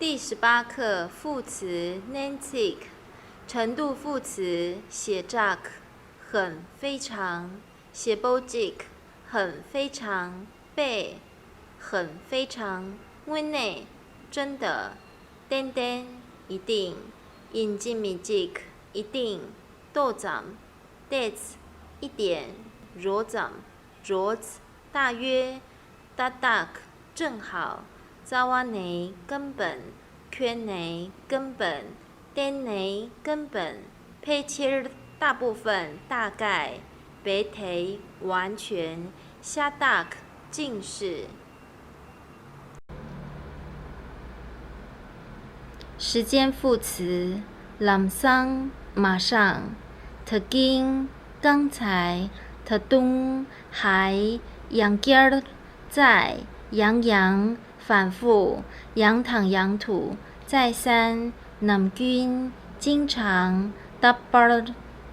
第18课副词 nantic 程度副词写 jak 很非常写 bojik 很非常被很非常 wine 真的 den 一定 injimijik 一定 dozam dets 一点 rozam 大约 dadak 正好zawane 根本 圈内根本 den 根本 pechir 大部分大概 bete 完全 shadak 近视。时间副词 langsang 马上 teging 刚才 tedung 还 yangyar 在 yang 反复 仰躺仰土再三 namgyun 经常 dabar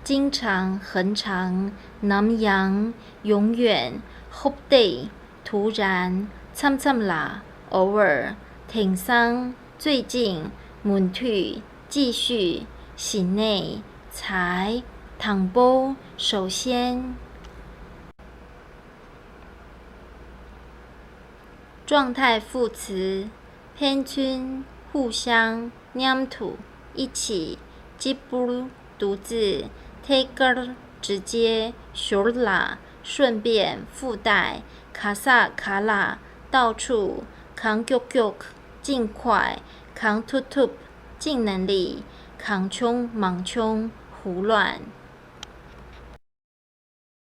经常很长 namyang 永远 hopday 突然 chamchamla 偶尔 tengsang 最近 muntu 继续 sinei 才 tangbo 首先。状态副词 penchun 互相 nyamtu 一起 jibru 独自 taker 直接 shurla 顺便附带 kasa kala 到处 kangkyok 尽快 kangtutup 尽能力 kangchong 莽冲胡乱